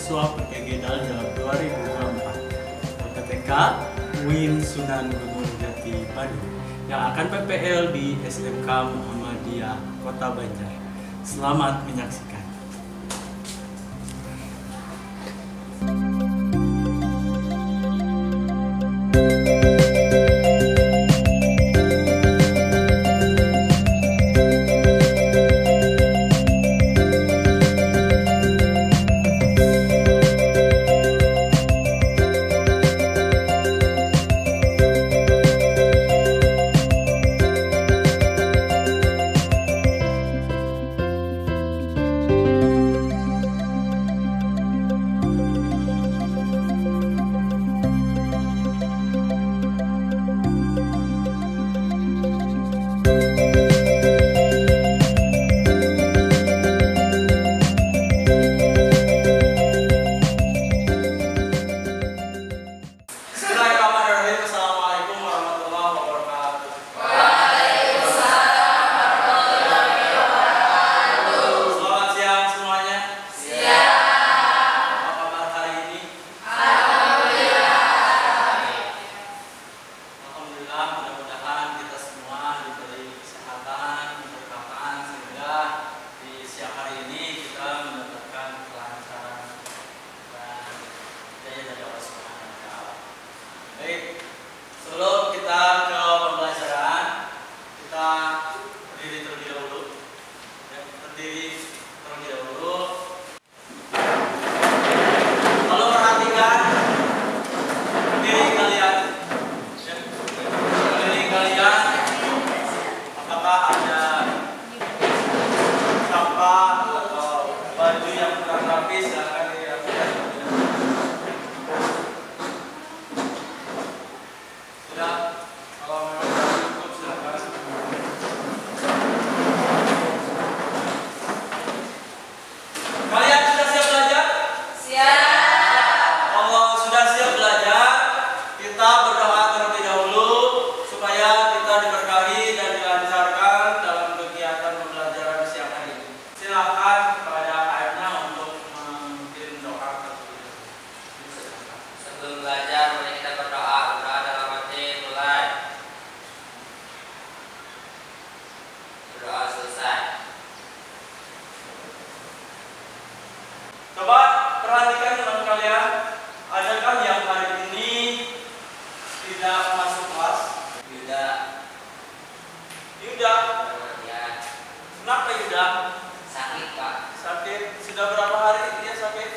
siswa PPG Dalja 2024 PTK UIN Sunan Gunung Jati Bandung yang akan PPL di SMK Muhammadiyah Kota Banjar. Selamat menyaksikan. Sebelum kita ke pembelajaran, kita berdiri terlebih dahulu. Berdiri terlebih dahulu. Kalau perhatikan diri kalian, apakah ada sampah atau baju yang kurang rapi? Silakan dirapikan. Kalau memang cukup silakan. Kalian sudah siap belajar? Siap. Kalau sudah siap belajar, kita berdoa terlebih dahulu supaya kita diberkahi dan dilancarkan dalam kegiatan pembelajaran siang hari ini. Silakan kepada ayahnya untuk mengirim doa terlebih dahulu. Sebelum belajar, mari kita berdoa. Berdoa dalam hati, mulai. Berdoa selesai. Coba perhatikan teman kalian, adakah yang hari ini tidak masuk kelas? Yuda. Yuda, Ya. kenapa Yuda? Sakit, Pak. Sakit. Sudah berapa hari dia sakit?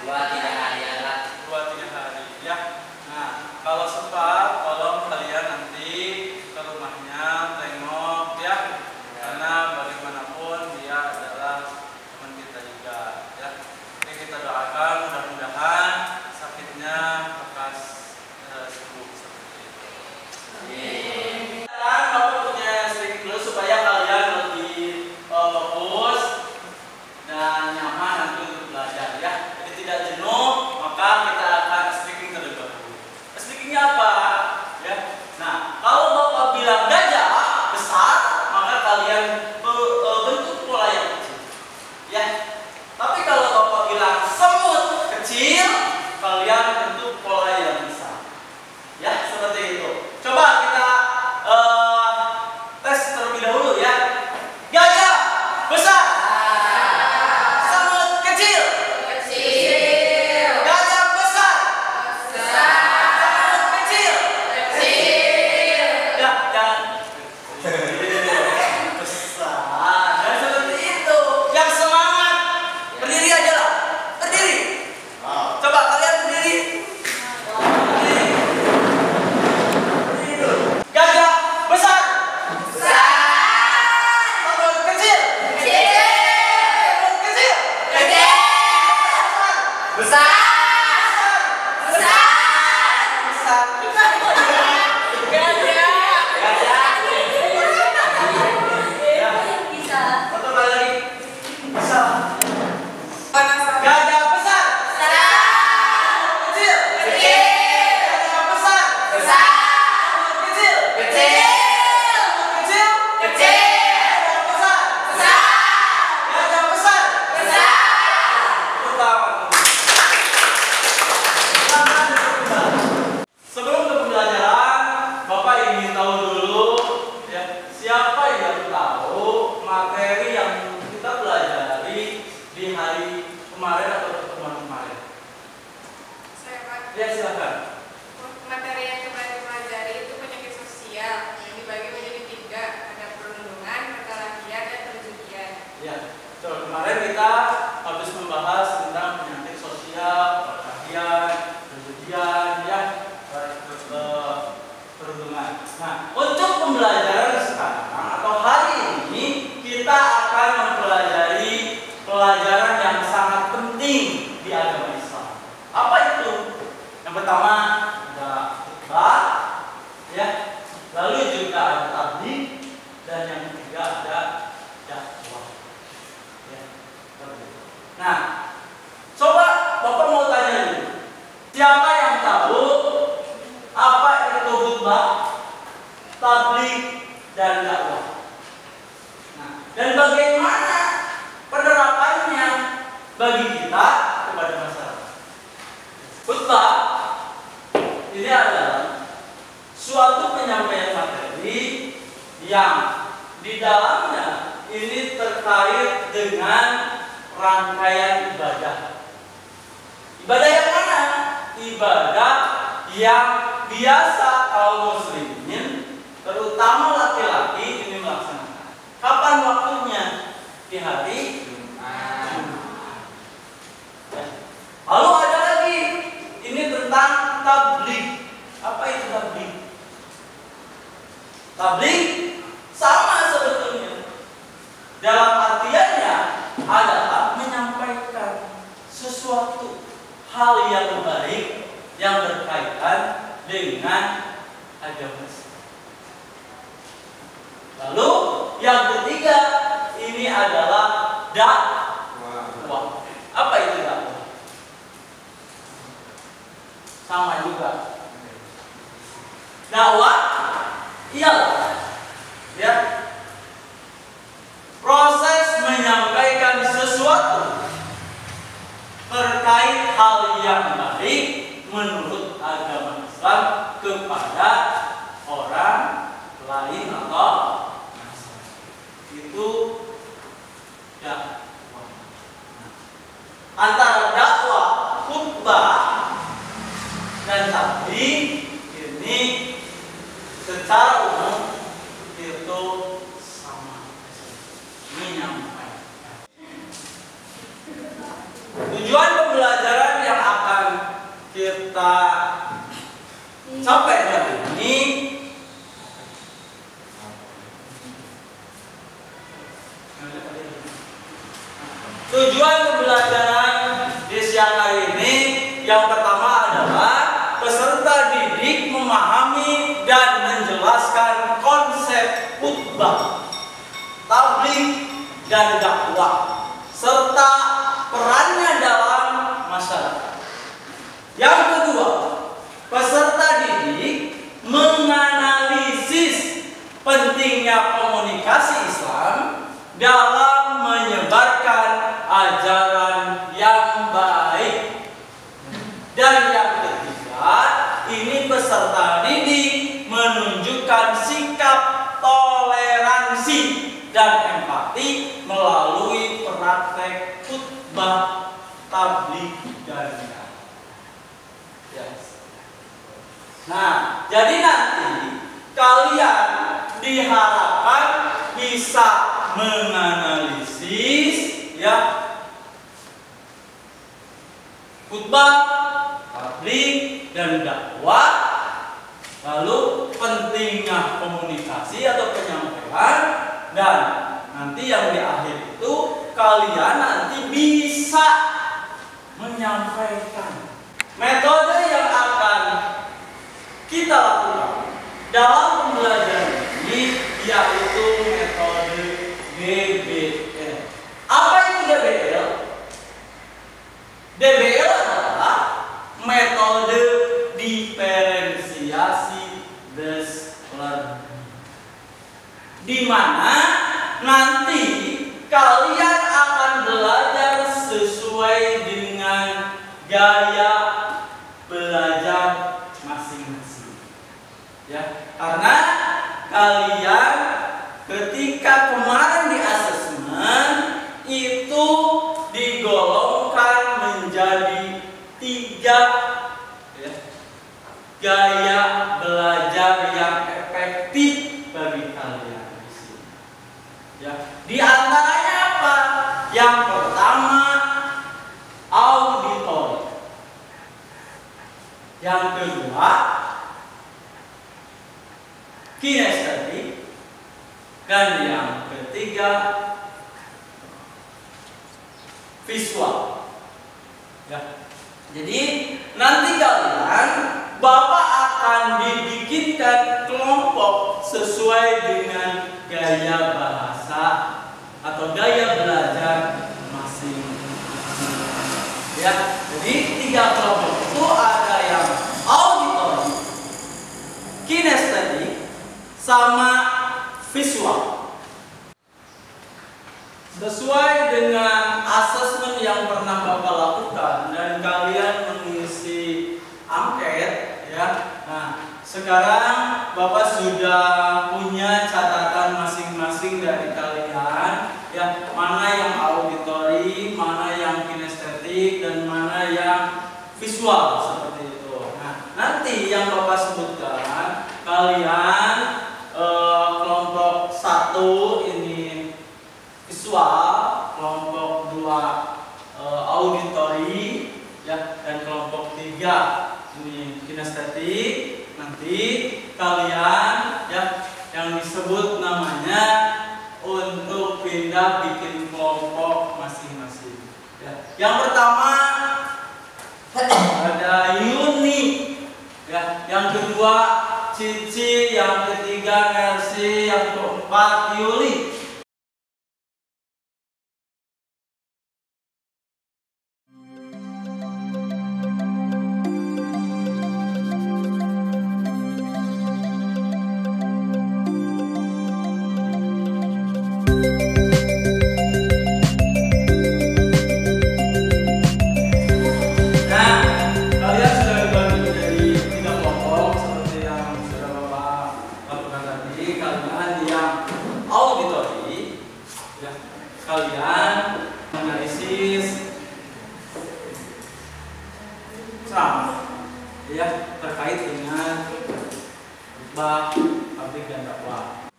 2-3 hari anak. 2-3 hari ya. Nah, kalau sempat tolong kalian nanti ke rumahnya tengok ya, karena bagaimanapun dia adalah teman kita juga ya. Jadi kita doakan mudah-mudahan sakitnya lekas sembuh seperti itu. Amin. Bapak punya string dulu supaya kalian lebih fokus pertama ada khutbah, ya. Lalu juga ada tabligh, dan yang ketiga ada dakwah. Ya. Nah, coba Bapak mau tanya dulu. Siapa yang tahu apa itu khutbah, tabligh, dan dakwah? Nah, dan bagaimana penerapannya bagi kita kepada masyarakat? Khutbah ini adalah suatu penyampaian materi yang di dalamnya ini terkait dengan rangkaian ibadah. Ibadah yang mana? Ibadah yang biasa kaum muslimin, terutama laki-laki, ini melaksanakan. Kapan waktunya? Di hari Jumat. Lalu ada lagi, ini tentang tabligh. Apa itu tabligh? Tabligh sama sebetulnya. Dalam artiannya adalah menyampaikan sesuatu hal yang baik yang berkaitan dengan agama Islam. Lalu yang ketiga ini adalah dakwah. Apa itu dakwah? Sama juga. Dakwah ialah, ya, proses menyampaikan sesuatu terkait hal yang baik menurut agama Islam kepada orang lain atau itu dakwah. Antara dakwah, khutbah, dan tabligh ini secara umum itu sama, menyampaikan. Tujuan pembelajaran yang akan kita sampai hari ini di siang hari ini yang pertama adalah peserta didik memahami dan menjelaskan konsep khutbah, tabligh, dan dakwah serta perannya dalam masyarakat. Yang kedua, peserta didik menganalisis pentingnya komunikasi Islam dalam menyebarkan ajaran yang baik. Dan yang ketiga, ini peserta didik menunjukkan sikap toleransi dan empati melalui praktek khutbah, tabligh, dan dakwah. Nah, jadi nanti kalian diharapkan bisa menganalisis, ya, khutbah, tabligh, dan dakwah, lalu pentingnya komunikasi atau penyampaian, dan nanti yang di akhir itu kalian nanti bisa menyampaikan. Metode yang akan kita lakukan dalam pembelajaran ini yaitu metode DBL. Apa itu DBL? DBL adalah metode diferensiasi based learning, di mana nanti kalian akan belajar sesuai dengan gaya belajar masing-masing. Ya, karena kalian ketika kemarin di asesmen itu digolongkan menjadi 3, ya, gaya belajar yang efektif bagi kalian di sini. Ya, di antaranya apa? Yang pertama, auditori. Yang kedua, kinestetik. Dan yang ketiga, visual. Ya. Jadi nanti kalian Bapak akan dibikinkan kelompok sesuai dengan gaya bahasa atau gaya belajar masing-masing. Ya, jadi 3 kelompok itu ada yang auditory, kinestetik, sama visual. Sesuai dengan asesmen yang pernah Bapak lakukan dan kalian mengisi angket, ya. Nah, sekarang Bapak sudah punya catatan masing-masing dari kalian, ya, mana yang auditory, mana yang kinestetik, dan mana yang visual seperti itu. Nah, nanti yang Bapak sebutkan, kalian kelompok 1 ini visual, kelompok 2 auditory, ya, dan kelompok 3 ini kinestetik. Nanti kalian, ya, yang disebut namanya untuk pindah bikin kelompok masing-masing. Ya. Yang pertama ada Yuni, ya, yang kedua Cici, yang ketiga Mercy, yang keempat Yuli. Kalian menganalisis ceramah, ya, terkait dengan khotbah, tabligh, dan dakwah.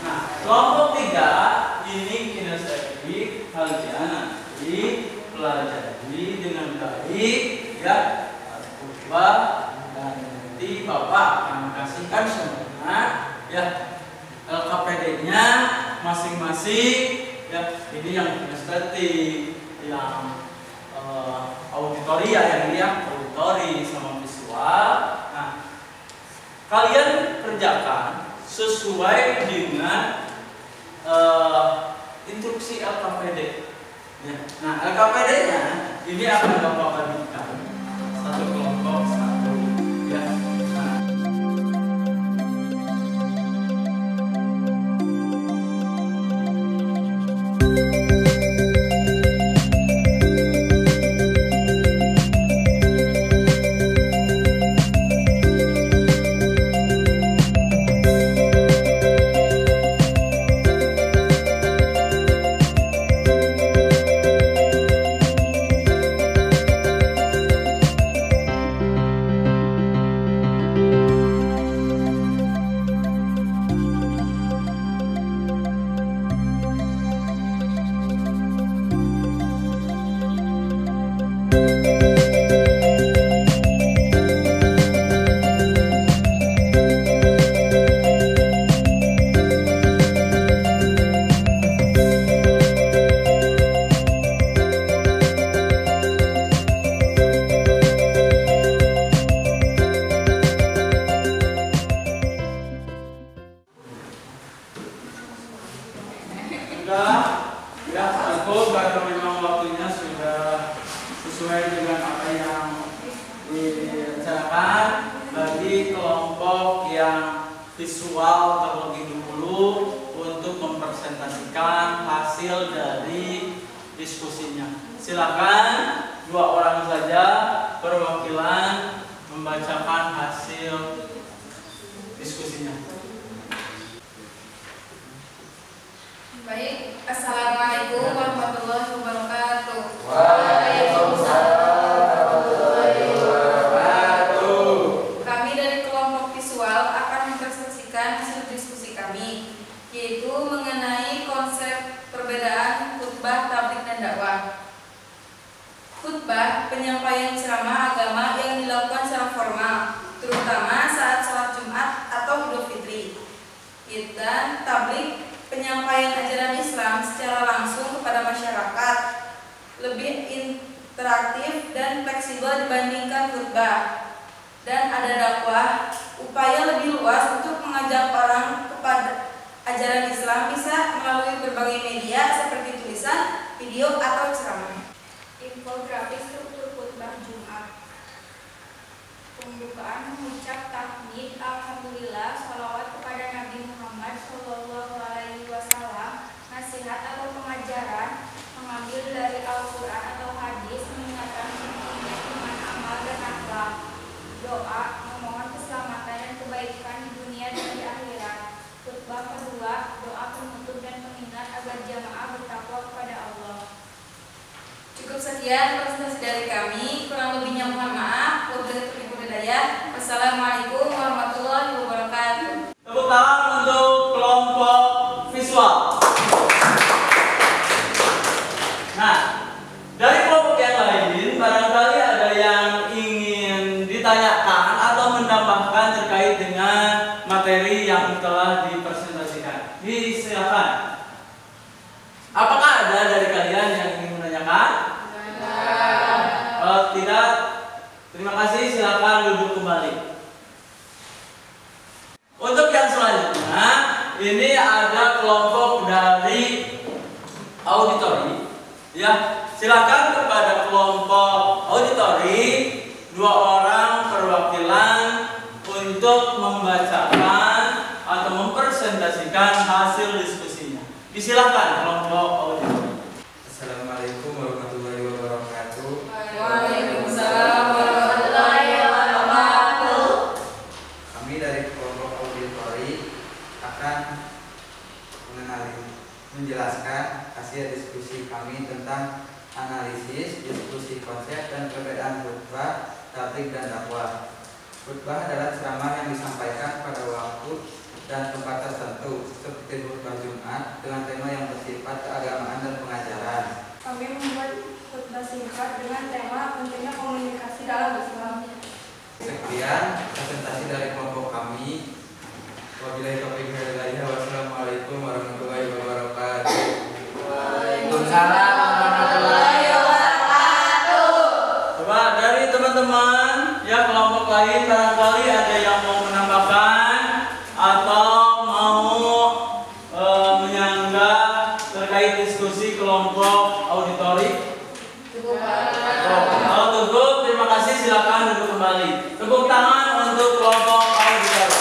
Nah, kelompok 3 ini kinestetik, kalian nanti pelajari dengan baik, ya, khotbah, dan nanti Bapak akan kasihkan semuanya, ya, LKPD-nya masing-masing, ya. Ini yang kinestetik, yang auditory, ya, yang ini yang auditory sama visual. Nah, kalian kerjakan sesuai dengan instruksi LKPD, ya. Nah, LKPD-nya ini akan Bapak bagikan satu kelompok satu, ya. Nah, ya, cukup karena memang waktunya sudah sesuai dengan apa yang direncanakan. Bagi kelompok yang visual terlebih dahulu untuk mempresentasikan hasil dari diskusinya. Silakan 2 orang saja perwakilan membacakan hasil diskusinya. Baik, Assalamualaikum warahmatullahi wabarakatuh. Waalaikumsalam warahmatullahi wabarakatuh. Kami dari kelompok visual akan mempresentasikan hasil diskusi kami, yaitu mengenai konsep perbedaan khutbah, tabligh, dan dakwah. Khutbah, penyampaian ceramah agama yang dilakukan secara formal, terutama saat sholat Jumat atau Idul Fitri. Dan tabligh, penyampaian ajaran Islam secara langsung berbandingkan khutbah. Dan ada dakwah, upaya lebih luas untuk mengajak orang kepada ajaran Islam bisa melalui berbagai media seperti tulisan, video, atau ceramah. Infografis struktur khutbah Jumat. Pembukaan mengucap tahmid, alhamdulillah, sholawat kepada Nabi Muhammad Shallallahu Alaihi Wasallam, nasihat atau pengajaran mengambil dari Al-Quran atau hadis, mengingatkan pentingnya iman, amal, dan akhlak. Doa memohon keselamatan dan kebaikan di dunia dan di akhirat. Khutbah kedua, doa penutup dan pengingat agar jamaah bertakwa kepada Allah. Cukup sekian presentasi dari kami, kurang lebihnya mohon maaf. Wassalamualaikum warahmatullahi wabarakatuh. Tepuk tangan untuk kelompok visual. Nah, dari kelompok yang lain barangkali ada yang ingin ditanyakan atau menambahkan terkait dengan materi yang telah dipresentasikan. Silakan. Apakah ada dari kalian yang ingin menanyakan? Kalau tidak, terima kasih, silakan duduk kembali. Untuk yang selanjutnya, ini ada kelompok dari auditori. Ya, silakan kepada kelompok auditori 2 orang perwakilan untuk membacakan atau mempresentasikan hasil diskusinya. Disilakan kelompok auditori. Assalamualaikum warahmatullahi wabarakatuh. Waalaikumsalam warahmatullahi wabarakatuh. Kami dari kelompok auditori akan menjelaskan hasil diskusi kami tentang analisis, diskusi konsep, dan perbedaan khutbah, tabligh, dan dakwah. Khutbah adalah ceramah yang disampaikan pada waktu dan tempat tertentu, seperti khutbah Jumat dengan tema yang bersifat keagamaan dan pengajaran. Kami membuat khutbah singkat dengan tema pentingnya komunikasi dalam Islam. Sekian presentasi dari kelompok kami. Wabillahi taufiq wal hidayah. Wassalamualaikum warahmatullahi wabarakatuh. Waalaikumsalam warahmatullahi wabarakatuh. Coba dari teman-teman ya kelompok lain barangkali ada yang mau menambahkan atau mau menyanggah terkait diskusi kelompok auditori. Kalau cukup, terima kasih, silakan duduk kembali. Tepuk tangan untuk kelompok auditori.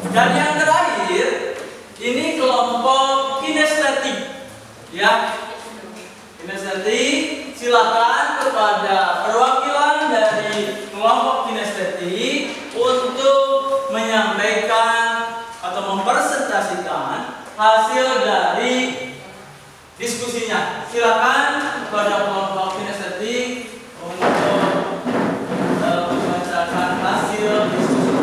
Dan yang terakhir, ini kelompok kinestetik. Ya, kinestetik, silakan kepada perwakilan dari kelompok kinestetik untuk menyampaikan atau mempresentasikan hasil dari diskusinya. Silakan kepada kelompok kinestetik untuk membacakan hasil diskusi.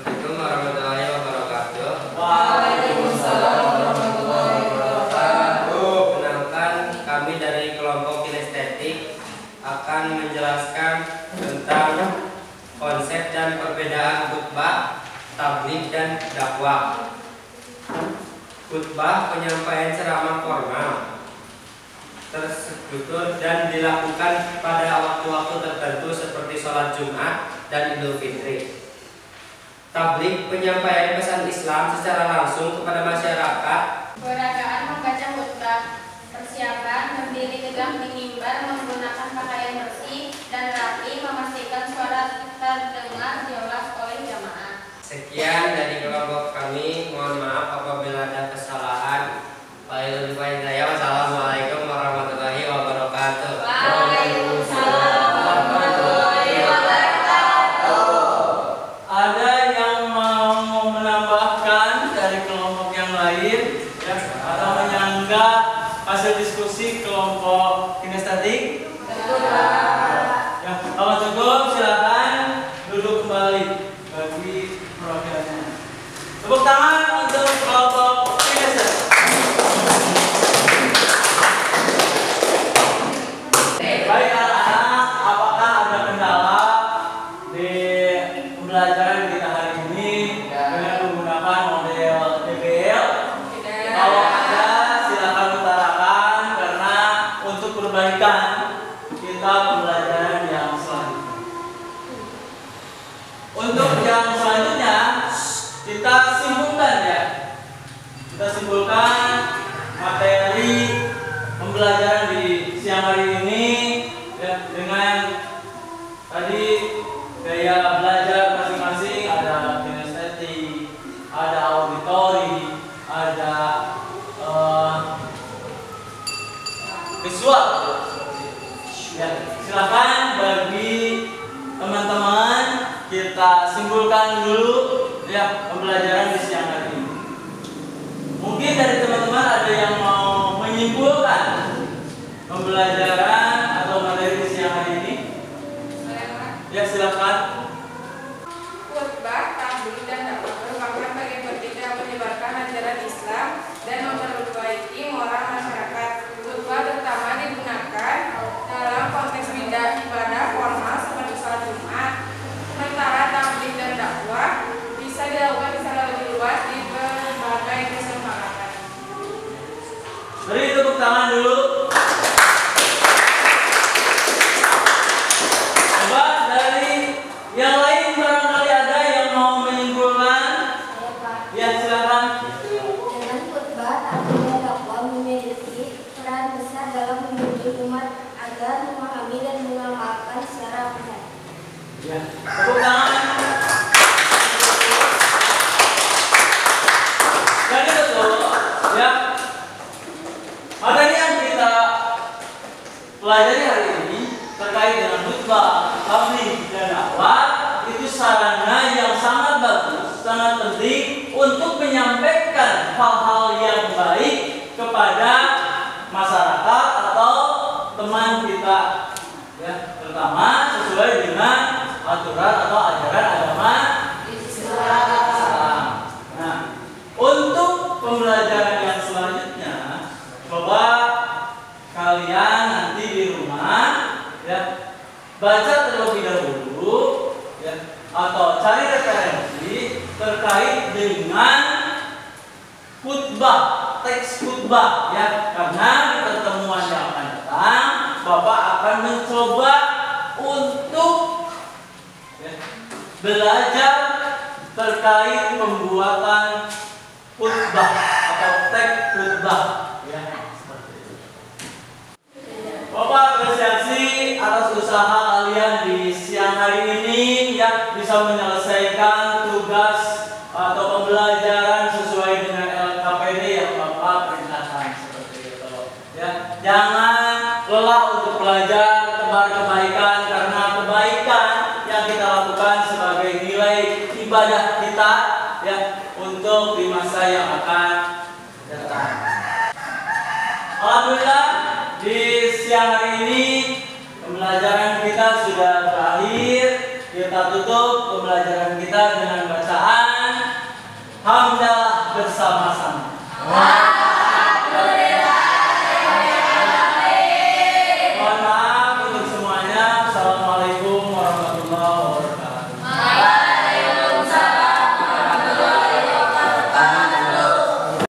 Assalamualaikum warahmatullahi wabarakatuh. Waalaikumsalam warahmatullahi wabarakatuh. Perkenalkan, kami dari kelompok kinestetik akan menjelaskan tentang konsep dan perbedaan khutbah, tabligh, dan dakwah. Khutbah penyampaian ceramah formal terstruktur dan dilakukan pada waktu-waktu tertentu seperti sholat Jumat dan Idul Fitri. Tabligh penyampaian pesan Islam secara langsung kepada masyarakat. Peragaan membaca khutbah, persiapan berdiri tegak di mimbar menggunakan pakaian bersih dan rapi, memastikan suara terdengar jelas oleh jamaah. Sekian dari kelompok kami. Mohon maaf apabila ada kesalahan. Wassalamualaikum warahmatullahi wabarakatuh. Waalaikumsalam warahmatullahi wabarakatuh. Ada yang mau menambahkan dari kelompok yang lain ya, atau menyanggah hasil diskusi kelompok kinestetik? Ya, kalau cukup silakan duduk kembali bagi perwakilannya. Tepuk tangan untuk kelompok kinestetik. Baik anak-anak, apakah ada kendala di pembelajaran kita hari ini dengan menggunakan model DBE mengakhiri pembelajaran di siang hari ini ya, dengan tadi gaya belajar masing-masing, ada kinestetik, ada auditori, ada visual. Ya, silakan bagi teman-teman kita simpulkan dulu ya pembelajaran di siang hari ini. Mungkin dari teman-teman ada yang mau menyimpulkan pembelajaran atau materi di siang hari ini? Ya, silakan. Khutbah, tabligh, dan dakwah merupakan bagian penting dalam menyebarkan ajaran Islam dan memperbaiki moral masyarakat. Khutbah terutama digunakan dalam konteks ibadah formal seperti sholat Jumat. Sementara tabligh dan dakwah bisa dilakukan secara lebih luas di berbagai kesempatan. Beri tepuk tangan dulu. Coba dari yang lain barangkali ada yang mau menyimpulkan. Ya, silakan. Dengan khutbah, tabligh dan dakwah memiliki peran besar dalam membimbing umat agar memahami dan mengamalkan secara benar. Ya, tepuk tangan. Jadi betul, ya. Materi yang kita pelajari hari ini terkait dengan khutbah, tabligh, dan dakwah itu sarana yang sangat bagus, sangat penting untuk menyampaikan hal-hal yang baik kepada masyarakat atau teman kita, ya, terutama sesuai dengan aturan atau ajaran agama Islam. Nah, untuk pembelajaran yang selanjutnya, coba kalian nanti di rumah ya baca terlebih dahulu ya, atau cari referensi terkait dengan khutbah, teks khutbah ya, karena di pertemuan yang akan datang Bapak akan mencoba untuk ya, belajar terkait pembuatan khutbah atau teks khutbah ya, seperti itu. Bapak apresiasi atas usaha kalian di siang hari ini ya, bisa menyelesaikan tugas atau pembelajaran sesuai dengan LKPD yang Bapak perintahkan, seperti itu ya. Jangan lelah untuk belajar, tebar kebaikan, karena kebaikan yang kita lakukan sebagai nilai ibadah kita ya untuk di masa yang akan datang. Alhamdulillah, di siang hari ini pembelajaran kita sudah berakhir. Kita tutup pembelajaran kita dengan bacaan hamdalah bersama.